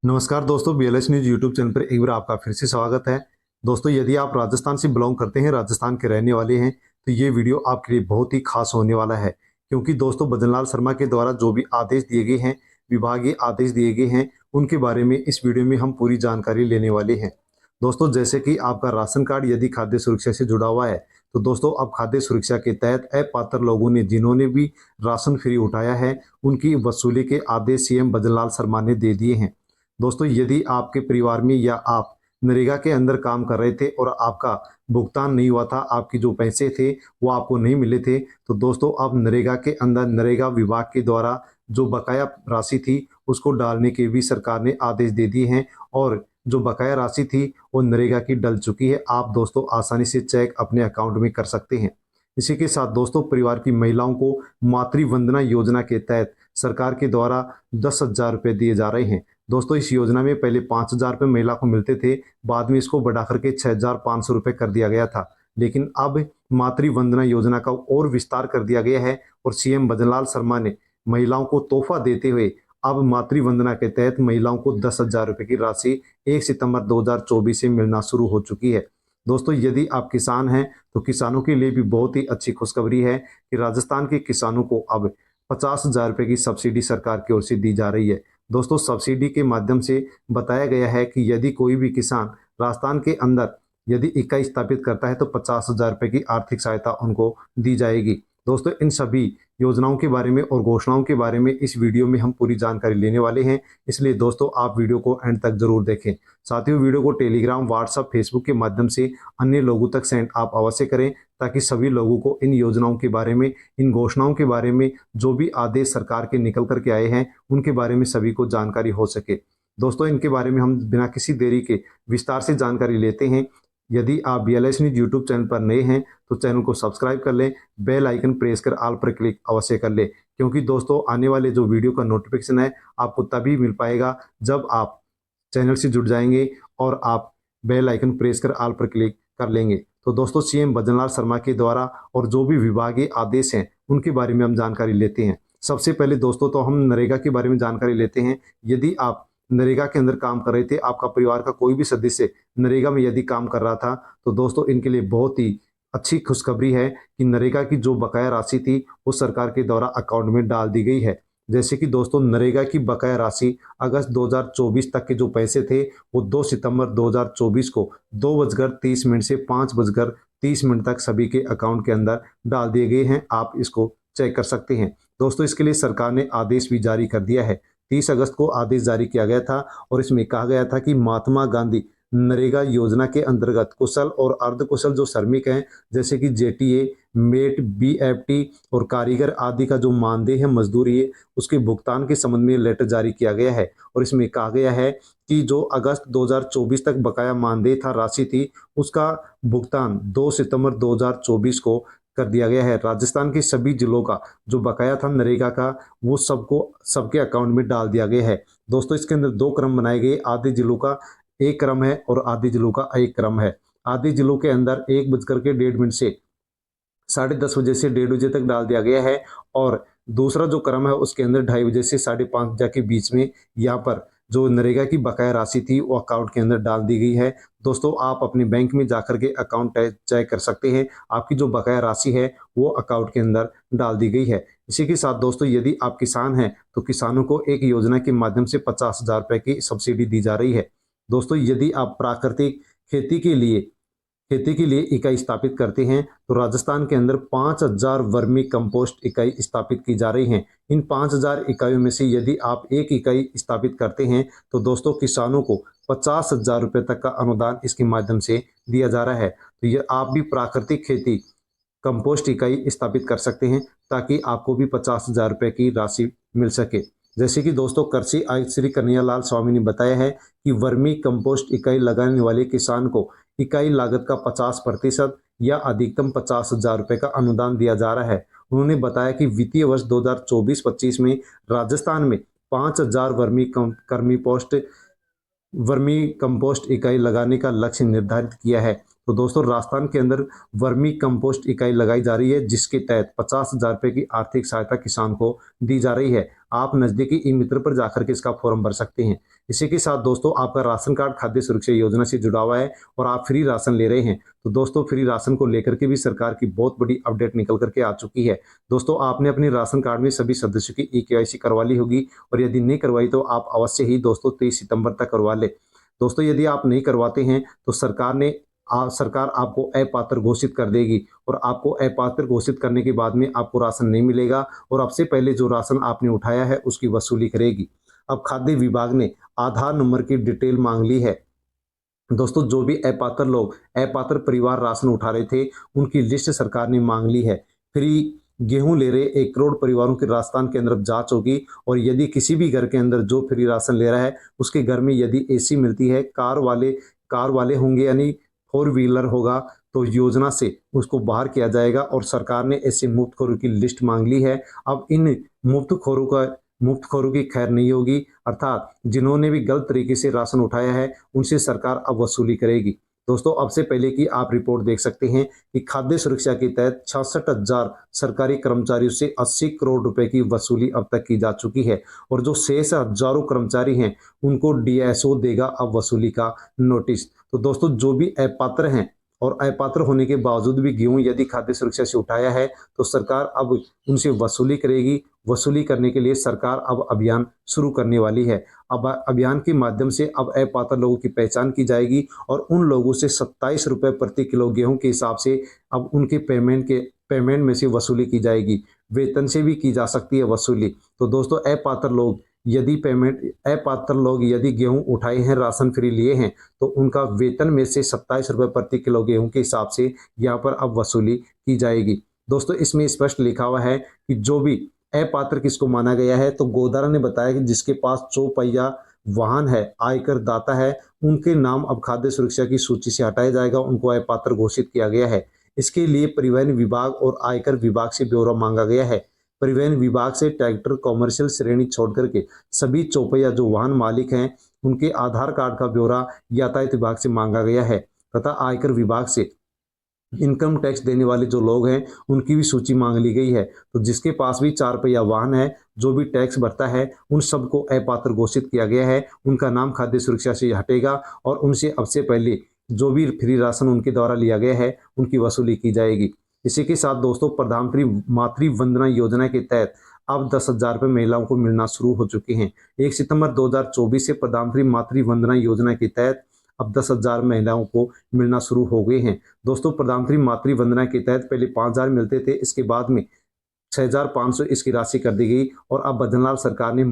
नमस्कार दोस्तों, BLS news YouTube channel पर एक बार आपका फिर से स्वागत है। दोस्तों, यदि आप राजस्थान से बिलोंग करते हैं, राजस्थान के रहने वाले हैं, तो ये वीडियो आपके लिए बहुत ही खास होने वाला है। क्योंकि दोस्तों, भजनलाल शर्मा के द्वारा जो भी आदेश दिए गए हैं, विभागीय आदेश दिए गए हैं, उनके बारे में इस वीडियो में हम पूरी जानकारी लेने वाले हैं। दोस्तों, जैसे कि आपका राशन कार्ड यदि खाद्य सुरक्षा से जुड़ा हुआ है, तो दोस्तों अब खाद्य सुरक्षा के तहत अपात्र लोगों ने जिन्होंने भी राशन फ्री उठाया है, उनकी वसूली के आदेश सीएम भजनलाल शर्मा ने दे दिए हैं। दोस्तों, यदि आपके परिवार में या आप नरेगा के अंदर काम कर रहे थे और आपका भुगतान नहीं हुआ था, आपके जो पैसे थे वो आपको नहीं मिले थे, तो दोस्तों अब नरेगा के अंदर नरेगा विभाग के द्वारा जो बकाया राशि थी उसको डालने के भी सरकार ने आदेश दे दिए हैं। और जो बकाया राशि थी वो नरेगा की डल चुकी है। आप दोस्तों आसानी से चेक अपने अकाउंट में कर सकते हैं। इसी के साथ दोस्तों, परिवार की महिलाओं को मातृवंदना योजना के तहत सरकार के द्वारा 10,000 रुपये दिए जा रहे हैं। दोस्तों, इस योजना में पहले 5,000 रुपये महिला को मिलते थे, बाद में इसको बढ़ा करके 6,500 रुपये कर दिया गया था। लेकिन अब मातृवंदना योजना का और विस्तार कर दिया गया है और सीएम भजनलाल शर्मा ने महिलाओं को तोहफा देते हुए अब मातृवंदना के तहत महिलाओं को 10,000 रुपये की राशि 1 सितंबर 2024 से मिलना शुरू हो चुकी है। दोस्तों, यदि आप किसान हैं तो किसानों के लिए भी बहुत ही अच्छी खुशखबरी है कि राजस्थान के किसानों को अब 50,000 रुपये की सब्सिडी सरकार की ओर से दी जा रही है। दोस्तों, सब्सिडी के माध्यम से बताया गया है कि यदि कोई भी किसान राजस्थान के अंदर यदि इकाई स्थापित करता है तो 50,000 रुपये की आर्थिक सहायता उनको दी जाएगी। दोस्तों, इन सभी योजनाओं के बारे में और घोषणाओं के बारे में इस वीडियो में हम पूरी जानकारी लेने वाले हैं, इसलिए दोस्तों आप वीडियो को एंड तक जरूर देखें। साथ ही वीडियो को टेलीग्राम, व्हाट्सएप, फेसबुक के माध्यम से अन्य लोगों तक सेंड आप अवश्य करें, ताकि सभी लोगों को इन योजनाओं के बारे में, इन घोषणाओं के बारे में, जो भी आदेश सरकार के निकल करके आए हैं उनके बारे में सभी को जानकारी हो सके। दोस्तों, इनके बारे में हम बिना किसी देरी के विस्तार से जानकारी लेते हैं। यदि आप बीएलएस न्यूज यूट्यूब चैनल पर नए हैं तो चैनल को सब्सक्राइब कर लें, बेल आइकन प्रेस कर ऑल पर क्लिक अवश्य कर लें, क्योंकि दोस्तों आने वाले जो वीडियो का नोटिफिकेशन है आपको तभी मिल पाएगा जब आप चैनल से जुड़ जाएंगे और आप बेल आइकन प्रेस कर ऑल पर क्लिक कर लेंगे। तो दोस्तों, सीएम भजनलाल शर्मा के द्वारा और जो भी विभागीय आदेश हैं उनके बारे में हम जानकारी लेते हैं। सबसे पहले दोस्तों तो हम नरेगा के बारे में जानकारी लेते हैं। यदि आप नरेगा के अंदर काम कर रहे थे, आपका परिवार का कोई भी सदस्य नरेगा में यदि काम कर रहा था, तो दोस्तों इनके लिए बहुत ही अच्छी खुशखबरी है कि नरेगा की जो बकाया राशि थी वो सरकार के द्वारा अकाउंट में डाल दी गई है। जैसे कि दोस्तों, नरेगा की बकाया राशि अगस्त 2024 तक के जो पैसे थे वो 2 सितंबर 2024 को 2:30 से 5:30 तक सभी के अकाउंट के अंदर डाल दिए गए हैं। आप इसको चेक कर सकते हैं। दोस्तों, इसके लिए सरकार ने आदेश भी जारी कर दिया है। 30 अगस्त को आदेश जारी किया गया था और इसमें कहा गया था कि महात्मा गांधी नरेगा योजना के अंतर्गत कुशल और अर्धकुशल जो श्रमिक हैं, जैसे कि जेटीए, मेट, बीएफटी और कारीगर आदि का जो मानदेय है, मजदूरी है, उसके भुगतान के संबंध में लेटर जारी किया गया है। और इसमें कहा गया है कि जो अगस्त 2024 तक बकाया मानदेय था, राशि थी, उसका भुगतान 2 सितंबर 2024 को कर दिया गया है। राजस्थान के सभी जिलों का जो बकाया था नरेगा का, वो सबको सबके अकाउंट में डाल दिया गया है। दोस्तों, इसके अंदर दो क्रम बनाए गए, आधे जिलों का एक क्रम है और आधे जिलों का एक क्रम है। आधे जिलों के अंदर 1:01 से 10:30 से 1:30 तक डाल दिया गया है और दूसरा जो क्रम है उसके अंदर 2:30 से 5:30 के बीच में यहाँ पर जो नरेगा की बकाया राशि थी वो अकाउंट के अंदर डाल दी गई है। दोस्तों, आप अपने बैंक में जाकर के अकाउंट चेक कर सकते हैं, आपकी जो बकाया राशि है वो अकाउंट के अंदर डाल दी गई है। इसी के साथ दोस्तों, यदि आप किसान हैं तो किसानों को एक योजना के माध्यम से 50,000 रुपये की सब्सिडी दी जा रही है। दोस्तों, यदि आप प्राकृतिक खेती के लिए इकाई स्थापित करते हैं तो राजस्थान के अंदर 5,000 वर्मी कंपोस्ट इकाई स्थापित की जा रही हैं। इन 5,000 इकाइयों में से यदि आप एक इकाई स्थापित करते हैं तो दोस्तों किसानों को 50,000 रुपये तक का अनुदान इसके माध्यम से दिया जा रहा है। तो ये आप भी प्राकृतिक खेती कंपोस्ट इकाई स्थापित कर सकते हैं ताकि आपको भी 50,000 रुपये की राशि मिल सके। जैसे कि दोस्तों कृषि आयुक्त श्री कन्हैयालाल स्वामी ने बताया है कि वर्मी कंपोस्ट इकाई लगाने वाले किसान को इकाई लागत का 50% या अधिकतम 50,000 रुपये का अनुदान दिया जा रहा है। उन्होंने बताया कि वित्तीय वर्ष 2024-25 में राजस्थान में 5,000 वर्मी कंपोस्ट इकाई लगाने का लक्ष्य निर्धारित किया है। तो दोस्तों, राजस्थान के अंदर वर्मी कंपोस्ट इकाई लगाई जा रही है जिसके तहत 50,000 रुपये की आर्थिक सहायता किसान को दी जा रही है। आप नज़दीकी ई मित्र पर जाकर के इसका फॉर्म भर सकते हैं। इसी के साथ दोस्तों आपका राशन कार्ड खाद्य सुरक्षा योजना से जुड़ा हुआ है और आप फ्री राशन ले रहे हैं, तो दोस्तों फ्री राशन को लेकर के भी सरकार की बहुत बड़ी अपडेट निकल करके आ चुकी है। दोस्तों आपने अपने राशन कार्ड में सभी सदस्यों की ई-केवाईसी करवा ली होगी, और यदि नहीं करवाई तो आप अवश्य ही दोस्तों 23 सितंबर तक करवा ले। दोस्तों यदि आप नहीं करवाते हैं तो सरकार आपको अपात्र घोषित कर देगी, और आपको अपात्र घोषित करने के बाद में आपको राशन नहीं मिलेगा, और अब से पहले जो राशन आपने उठाया है उसकी वसूली करेगी। अब खाद्य विभाग ने आधार नंबर की डिटेल मांग ली है। दोस्तों जो भी अपात्र परिवार राशन उठा रहे थे उनकी लिस्ट सरकार ने मांग ली है। फ्री गेहूं ले रहे 1 करोड़ परिवारों की राजस्थान के अंदर जांच होगी, और यदि किसी भी घर के अंदर जो फ्री राशन ले रहा है उसके घर में यदि एसी मिलती है, कार वाले होंगे यानी 4 व्हीलर होगा, तो योजना से उसको बाहर किया जाएगा, और सरकार ने ऐसे मुफ्तखोरों की लिस्ट मांग ली है। अब इन मुफ्तखोरों की खैर नहीं होगी, अर्थात जिन्होंने भी गलत तरीके से राशन उठाया है उनसे सरकार अब वसूली करेगी। दोस्तों अब से पहले की आप रिपोर्ट देख सकते हैं कि खाद्य सुरक्षा के तहत 66,000 सरकारी कर्मचारियों से 80 करोड़ रुपए की वसूली अब तक की जा चुकी है, और जो शेष हजारों कर्मचारी हैं उनको डीएसओ देगा अब वसूली का नोटिस। तो दोस्तों जो भी अपात्र हैं और अपात्र होने के बावजूद भी गेहूं यदि खाद्य सुरक्षा से उठाया है तो सरकार अब उनसे वसूली करेगी। वसूली करने के लिए सरकार अब अभियान शुरू करने वाली है। अब अभियान के माध्यम से अब अपात्र लोगों की पहचान की जाएगी, और उन लोगों से 27 रुपये प्रति किलो गेहूं के हिसाब से अब उनके पेमेंट में से वसूली की जाएगी। वेतन से भी की जा सकती है वसूली। तो दोस्तों अपात्र लोग यदि गेहूं उठाए हैं, राशन फ्री लिए हैं, तो उनका वेतन में से 27 रुपये प्रति किलो गेहूं के हिसाब से यहाँ पर अब वसूली की जाएगी। दोस्तों इसमें स्पष्ट लिखा हुआ है कि जो भी अपात्र किसको माना गया है, तो गोदारा ने बताया कि जिसके पास चौपहिया वाहन है, आयकर दाता है, उनके नाम अब खाद्य सुरक्षा की सूची से हटाया जाएगा, उनको अपात्र घोषित किया गया है। इसके लिए परिवहन विभाग और आयकर विभाग से ब्यौरा मांगा गया है। परिवहन विभाग से ट्रैक्टर कॉमर्शियल श्रेणी छोड़कर के सभी चौपहिया जो वाहन मालिक हैं उनके आधार कार्ड का ब्यौरा यातायात विभाग से मांगा गया है, तथा आयकर विभाग से इनकम टैक्स देने वाले जो लोग हैं उनकी भी सूची मांग ली गई है। तो जिसके पास भी 4 पहिया वाहन है, जो भी टैक्स भरता है, उन सबको अपात्र घोषित किया गया है। उनका नाम खाद्य सुरक्षा से हटेगा, और उनसे अब से पहले जो भी फ्री राशन उनके द्वारा लिया गया है उनकी वसूली की जाएगी। इसी के साथ दोस्तों प्रधानमंत्री मातृ वंदना योजना के तहत अब 10,000 रुपये महिलाओं को मिलना शुरू हो चुके हैं। 1 सितंबर 2024 से प्रधानमंत्री मातृ वंदना योजना के तहत अब 10,000 महिलाओं को मिलना शुरू हो गए हैं। दोस्तों प्रधानमंत्री मातृ वंदना के तहत पहले 5,000 मिलते थे, इसके बाद में 6,500 इसकी राशि कर दी गई, और अब बद्रीलाल सरकार ने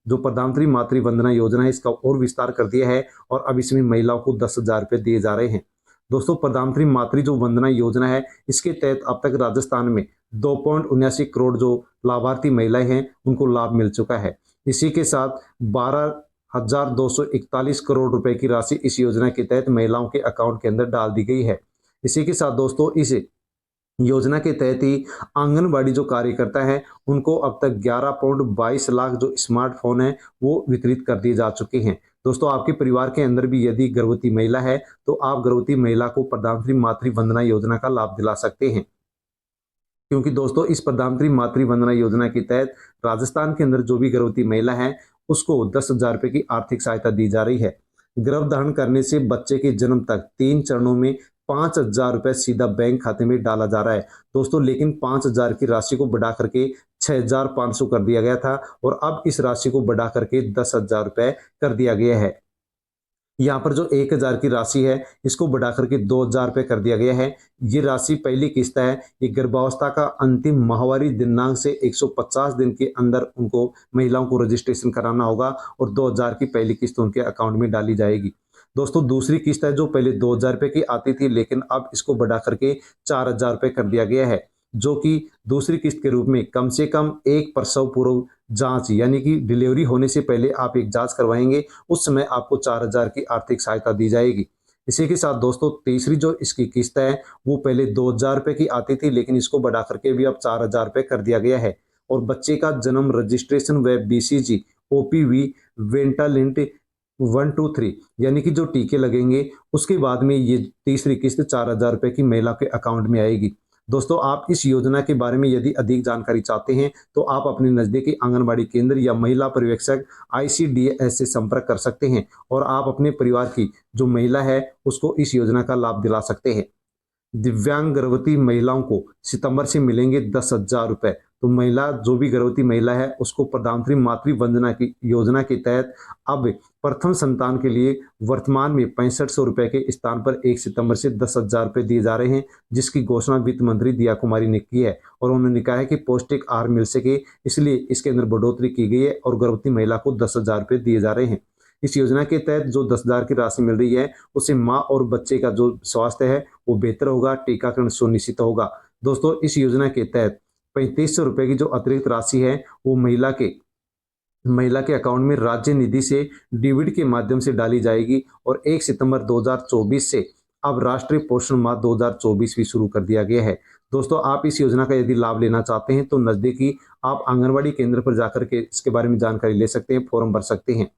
जो प्रधानमंत्री मातृ वंदना योजना है इसका और विस्तार कर दिया है, और अब इसमें महिलाओं को 10,000 रुपये दिए जा रहे हैं। दोस्तों प्रधानमंत्री मातृ जो वंदना योजना है इसके तहत अब तक राजस्थान में 2.79 करोड़ जो लाभार्थी महिलाएं हैं उनको लाभ मिल चुका है। इसी के साथ 12,241 करोड़ रुपए की राशि इस योजना के तहत महिलाओं के अकाउंट के अंदर डाल दी गई है। इसी के साथ दोस्तों इस योजना के तहत ही आंगनबाड़ी जो कार्यकर्ता हैं उनको अब तक 11.22 लाख जो स्मार्टफोन है वो वितरित कर दिए जा चुके हैं। दोस्तों आपके परिवार के अंदर भी यदि गर्भवती महिला है तो आप गर्भवती महिला को प्रधानमंत्री मातृ वंदना योजना का लाभ दिला सकते हैं, क्योंकि दोस्तों इस प्रधानमंत्री मातृ वंदना योजना के तहत राजस्थान के अंदर जो भी गर्भवती महिला है उसको 10,000 रुपये की आर्थिक सहायता दी जा रही है। गर्भधारण करने से बच्चे के जन्म तक 3 चरणों में 5,000 रुपये सीधा बैंक खाते में डाला जा रहा है दोस्तों, लेकिन 5,000 की राशि को बढ़ा करके 6,500 कर दिया गया था, और अब इस राशि को बढ़ा करके 10,000 रुपये कर दिया गया है। यहाँ पर जो 1,000 की राशि है इसको बढ़ा करके 2,000 रुपये कर दिया गया है। ये राशि पहली किस्त है, ये गर्भावस्था का अंतिम माहवारी दिनांक से 150 दिन के अंदर उनको महिलाओं को रजिस्ट्रेशन कराना होगा, और 2,000 की पहली किस्त उनके अकाउंट में डाली जाएगी। दोस्तों दूसरी किस्त है जो पहले 2,000 रुपये की आती थी, लेकिन अब इसको बढ़ा करके 4,000 रुपये कर दिया गया है, जो कि दूसरी किस्त के रूप में कम से कम एक प्रसव पूर्व जांच यानी कि डिलीवरी होने से पहले आप एक जांच करवाएंगे, उस समय आपको 4,000 की आर्थिक सहायता दी जाएगी। इसी के साथ दोस्तों तीसरी जो इसकी किस्त है वो पहले 2,000 रुपये की आती थी, लेकिन इसको बढ़ा करके भी अब 4,000 रुपये कर दिया गया है, और बच्चे का जन्म रजिस्ट्रेशन व BCG OPV वेंटालिंट 1 2 3 यानी कि जो टीके लगेंगे उसके बाद में ये तीसरी किस्त 4,000 रुपये की महिला के अकाउंट में आएगी। दोस्तों आप इस योजना के बारे में यदि अधिक जानकारी चाहते हैं तो आप अपने नज़दीकी आंगनबाड़ी केंद्र या महिला पर्यवेक्षक ICDS से संपर्क कर सकते हैं और आप अपने परिवार की जो महिला है उसको इस योजना का लाभ दिला सकते हैं। दिव्यांग गर्भवती महिलाओं को सितंबर से मिलेंगे 10,000 रुपए। तो महिला जो भी गर्भवती महिला है उसको प्रधानमंत्री मातृ वंदना की योजना के तहत अब प्रथम संतान के लिए वर्तमान में 6500 रुपए के स्थान पर 1 सितंबर से 10,000 रुपए दिए जा रहे हैं, जिसकी घोषणा वित्त मंत्री दिया कुमारी ने की है और उन्होंने कहा है कि पौष्टिक आहार मिल सके इसलिए इसके अंदर बढ़ोतरी की गई है और गर्भवती महिला को 10,000 रुपए दिए जा रहे हैं। इस योजना के तहत जो 10,000 की राशि मिल रही है उससे माँ और बच्चे का जो स्वास्थ्य है वो बेहतर होगा, टीकाकरण सुनिश्चित होगा। दोस्तों इस योजना के तहत 3500 रुपए की जो अतिरिक्त राशि है वो महिला के अकाउंट में राज्य निधि से डीबीटी के माध्यम से डाली जाएगी और 1 सितंबर 2024 से अब राष्ट्रीय पोषण माह 2024 भी शुरू कर दिया गया है। दोस्तों आप इस योजना का यदि लाभ लेना चाहते हैं तो नजदीकी आप आंगनबाड़ी केंद्र पर जाकर के इसके बारे में जानकारी ले सकते हैं, फॉर्म भर सकते हैं।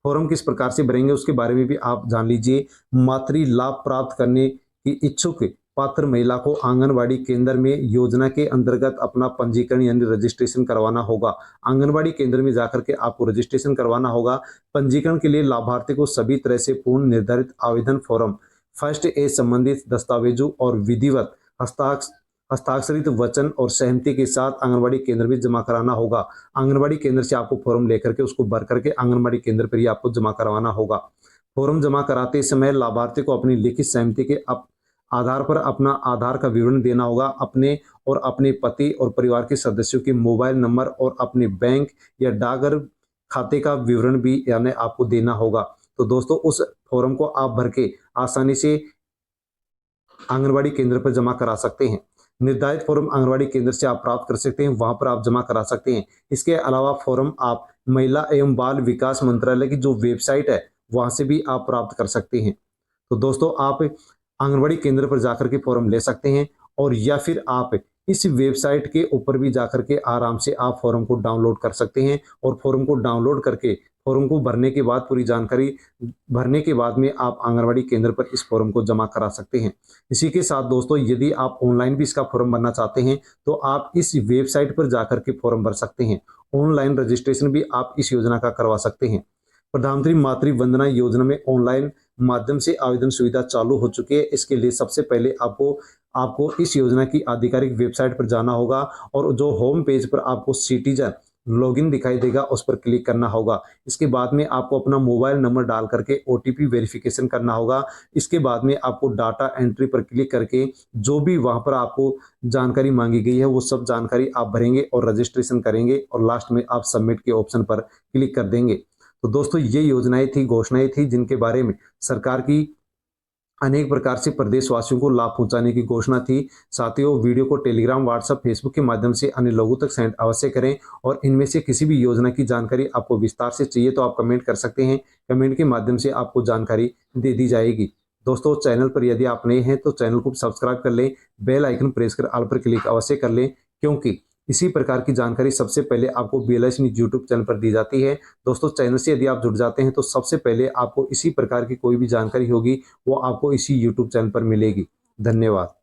फॉर्म किस प्रकार से भरेंगे उसके बारे में भी आप जान लीजिए। मातृ लाभ प्राप्त करने की इच्छुक पात्र महिला को आंगनबाड़ी केंद्र में योजना के अंतर्गत अपना पंजीकरण यानी रजिस्ट्रेशन करवाना होगा। आंगनबाड़ी केंद्र में जाकर के आपको रजिस्ट्रेशन करवाना होगा। पंजीकरण के लिए लाभार्थी को सभी तरह से पूर्ण निर्धारित आवेदन फॉर्म, फर्स्ट एज संबंधित दस्तावेजों और विधिवत हस्ताक्षरित वचन और सहमति के साथ आंगनबाड़ी केंद्र में जमा कराना होगा। आंगनबाड़ी केंद्र से आपको फॉर्म लेकर के उसको भर करके आंगनबाड़ी केंद्र पर ही आपको जमा करवाना होगा। फॉर्म जमा कराते समय लाभार्थी को अपनी लिखित सहमति के आधार पर अपना आधार का विवरण देना होगा। अपने और अपने पति और परिवार के सदस्यों के मोबाइल नंबर और अपने बैंक या डाकघर खाते का विवरण भी यानी आपको देना होगा। तो दोस्तों उस फॉर्म को आप भर के आसानी से आंगनबाड़ी केंद्र पर जमा करा सकते हैं। निर्धारित फॉर्म आंगनबाड़ी केंद्र से आप प्राप्त कर सकते हैं, वहां पर आप जमा करा सकते हैं। इसके अलावा फॉर्म आप महिला एवं बाल विकास मंत्रालय की जो वेबसाइट है वहां से भी आप प्राप्त कर सकते हैं। तो दोस्तों आप आंगनबाड़ी केंद्र पर जाकर के फॉर्म ले सकते हैं और या फिर आप इस वेबसाइट के ऊपर भी जाकर के आराम से आप फॉर्म को डाउनलोड कर सकते हैं और फॉर्म को डाउनलोड करके फॉर्म को भरने के बाद पूरी जानकारी भरने के बाद में आप आंगनबाड़ी केंद्र पर इस फॉर्म को जमा करा सकते हैं। इसी के साथ दोस्तों यदि आप ऑनलाइन भी इसका फॉर्म भरना चाहते हैं तो आप इस वेबसाइट पर जाकर के फॉर्म भर सकते हैं। ऑनलाइन रजिस्ट्रेशन भी आप इस योजना का करवा सकते हैं। प्रधानमंत्री मातृ वंदना योजना में ऑनलाइन माध्यम से आवेदन सुविधा चालू हो चुकी है। इसके लिए सबसे पहले आपको इस योजना की आधिकारिक वेबसाइट पर जाना होगा और जो होम पेज पर आपको सिटीजन लॉगिन दिखाई देगा उस पर क्लिक करना होगा। इसके बाद में आपको अपना मोबाइल नंबर डाल करके OTP वेरिफिकेशन करना होगा। इसके बाद में आपको डाटा एंट्री पर क्लिक करके जो भी वहां पर आपको जानकारी मांगी गई है वो सब जानकारी आप भरेंगे और रजिस्ट्रेशन करेंगे और लास्ट में आप सबमिट के ऑप्शन पर क्लिक कर देंगे। तो दोस्तों ये योजनाएं थी, घोषणाएं थी जिनके बारे में सरकार की अनेक प्रकार से प्रदेशवासियों को लाभ पहुंचाने की घोषणा थी। साथियों वीडियो को टेलीग्राम, व्हाट्सएप, फेसबुक के माध्यम से अन्य लोगों तक सेंड अवश्य करें और इनमें से किसी भी योजना की जानकारी आपको विस्तार से चाहिए तो आप कमेंट कर सकते हैं। कमेंट के माध्यम से आपको जानकारी दे दी जाएगी। दोस्तों चैनल पर यदि आप नए हैं तो चैनल को सब्सक्राइब कर लें, बेल आइकन प्रेस कर ऑल पर क्लिक अवश्य कर लें, क्योंकि इसी प्रकार की जानकारी सबसे पहले आपको BLS न्यूज़ यूट्यूब चैनल पर दी जाती है। दोस्तों चैनल से यदि आप जुड़ जाते हैं तो सबसे पहले आपको इसी प्रकार की कोई भी जानकारी होगी वो आपको इसी यूट्यूब चैनल पर मिलेगी। धन्यवाद।